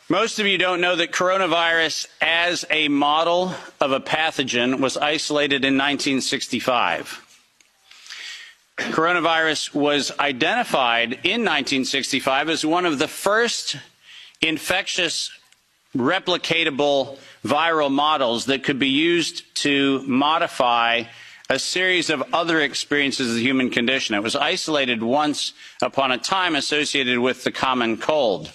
Most of you don't know that coronavirus as a model of a pathogen was isolated in 1965. Coronavirus was identified in 1965 as one of the first infectious replicatable viral models that could be used to modify a series of other experiences of the human condition. It was isolated once upon a time associated with the common cold.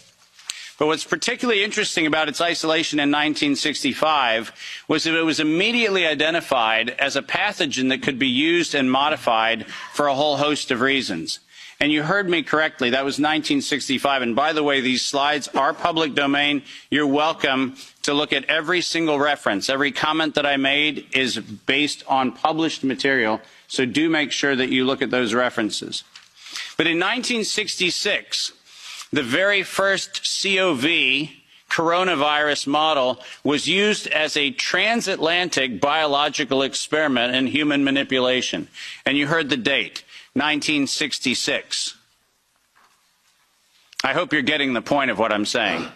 But what's particularly interesting about its isolation in 1965 was that it was immediately identified as a pathogen that could be used and modified for a whole host of reasons. And you heard me correctly, that was 1965. And by the way, these slides are public domain. You're welcome to look at every single reference. Every comment that I made is based on published material, so do make sure that you look at those references. But in 1966, the very first COV coronavirus model was used as a transatlantic biological experiment in human manipulation. And you heard the date, 1966. I hope you're getting the point of what I'm saying.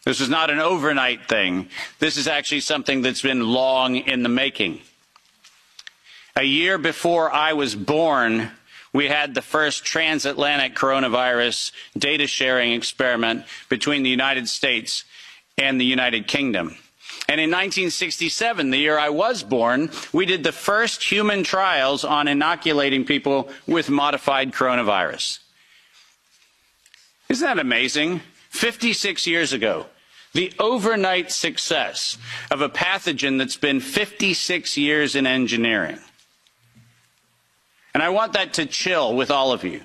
This is not an overnight thing. This is actually something that's been long in the making. A year before I was born, we had the first transatlantic coronavirus data sharing experiment between the United States and the United Kingdom. And in 1967, the year I was born, we did the first human trials on inoculating people with modified coronavirus. Isn't that amazing? 56 years ago, the overnight success of a pathogen that's been 56 years in engineering. And I want that to chill with all of you.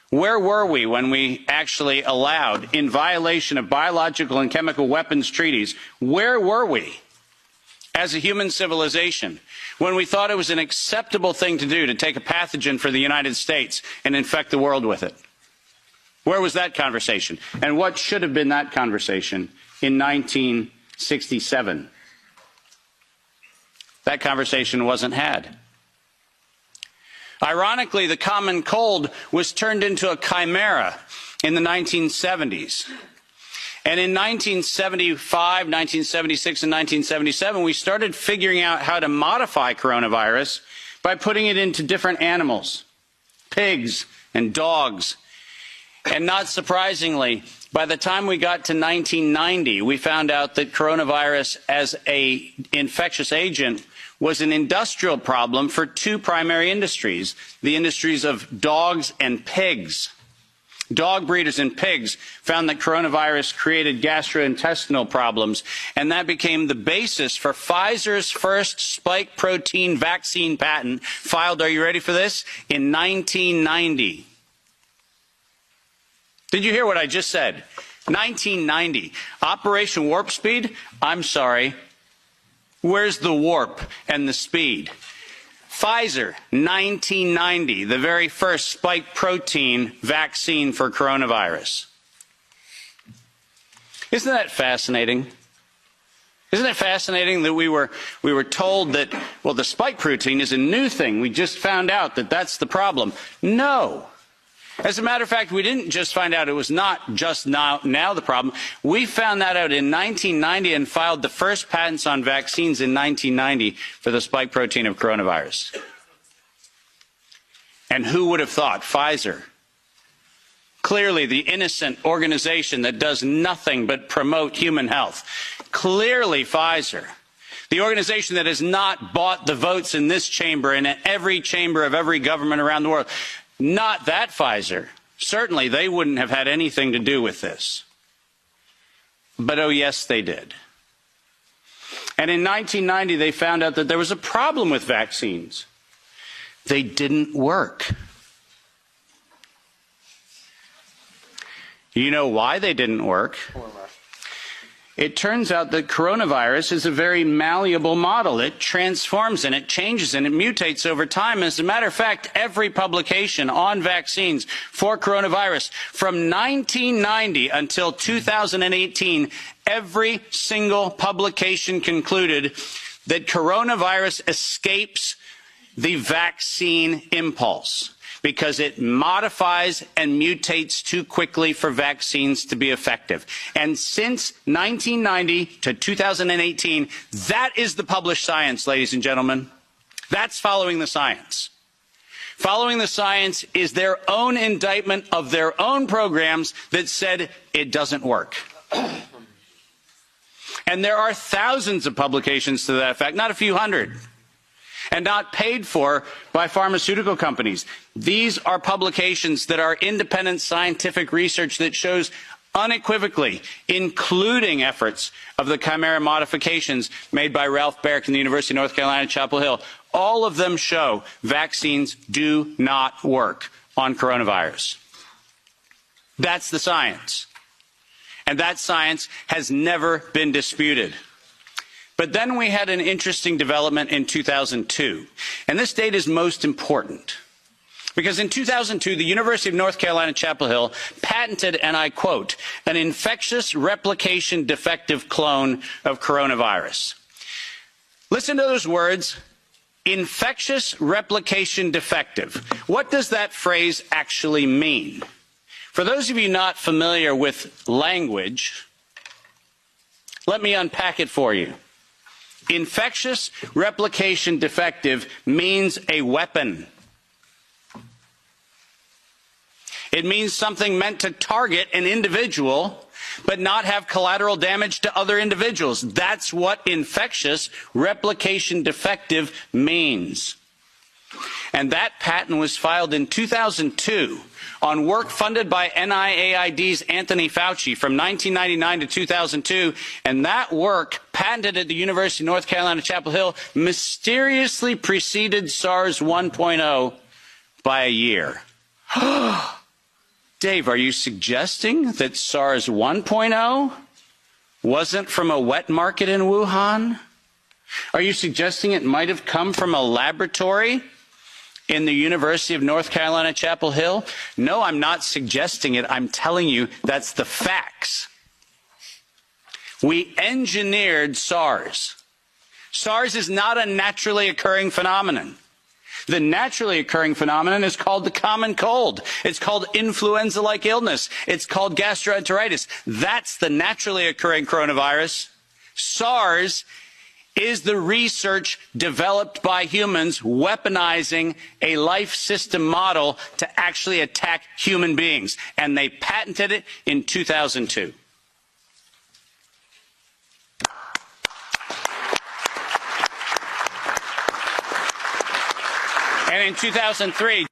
Where were we when we actually allowed, in violation of biological and chemical weapons treaties, where were we as a human civilization when we thought it was an acceptable thing to do to take a pathogen for the United States and infect the world with it? Where was that conversation? And what should have been that conversation in 1967? That conversation wasn't had. Ironically, the common cold was turned into a chimera in the 1970s. And in 1975, 1976, and 1977, we started figuring out how to modify coronavirus by putting it into different animals, pigs and dogs. And not surprisingly, by the time we got to 1990, we found out that coronavirus as an infectious agent was an industrial problem for two primary industries, the industries of dogs and pigs. Dog breeders and pigs found that coronavirus created gastrointestinal problems, and that became the basis for Pfizer's first spike protein vaccine patent, filed, are you ready for this, in 1990. Did you hear what I just said? 1990. Operation Warp Speed? I'm sorry. Where's the warp and the speed? Pfizer, 1990, the very first spike protein vaccine for coronavirus. Isn't that fascinating? Isn't it fascinating that we were told that, well, the spike protein is a new thing. We just found out that that's the problem. No. As a matter of fact, we didn't just find out it was not just now the problem. We found that out in 1990 and filed the first patents on vaccines in 1990 for the spike protein of coronavirus. And who would have thought? Pfizer. Clearly the innocent organization that does nothing but promote human health. Clearly Pfizer. The organization that has not bought the votes in this chamber and in every chamber of every government around the world. Not that Pfizer. Certainly they wouldn't have had anything to do with this. But oh yes, they did. And in 1990, they found out that there was a problem with vaccines. They didn't work. You know why they didn't work? It turns out that coronavirus is a very malleable model. It transforms and it changes and it mutates over time. As a matter of fact, every publication on vaccines for coronavirus from 1990 until 2018, every single publication concluded that coronavirus escapes the vaccine impulse. because it modifies and mutates too quickly for vaccines to be effective. And since 1990 to 2018, that is the published science, ladies and gentlemen. That's following the science. Following the science is their own indictment of their own programs that said it doesn't work. And there are thousands of publications to that effect, not a few hundred, and not paid for by pharmaceutical companies. These are publications that are independent scientific research that shows unequivocally, including efforts of the chimera modifications made by Ralph Baric and the University of North Carolina, Chapel Hill. All of them show vaccines do not work on coronavirus. That's the science. And that science has never been disputed. But then we had an interesting development in 2002. And this date is most important. Because in 2002, the University of North Carolina, Chapel Hill patented, and I quote, an infectious replication defective clone of coronavirus. Listen to those words, infectious replication defective. What does that phrase actually mean? For those of you not familiar with language, let me unpack it for you. Infectious replication defective means a weapon. It means something meant to target an individual, but not have collateral damage to other individuals. That's what infectious replication defective means. And that patent was filed in 2002 on work funded by NIAID's Anthony Fauci from 1999 to 2002, and that work, patented at the University of North Carolina, Chapel Hill, mysteriously preceded SARS 1.0 by a year. Dave, are you suggesting that SARS 1.0 wasn't from a wet market in Wuhan? Are you suggesting it might have come from a laboratory in the University of North Carolina, Chapel Hill? No, I'm not suggesting it. I'm telling you that's the facts. We engineered SARS. SARS is not a naturally occurring phenomenon. The naturally occurring phenomenon is called the common cold. It's called influenza-like illness. It's called gastroenteritis. That's the naturally occurring coronavirus. SARS is the research developed by humans weaponizing a life system model to actually attack human beings. And they patented it in 2002. And in 2003,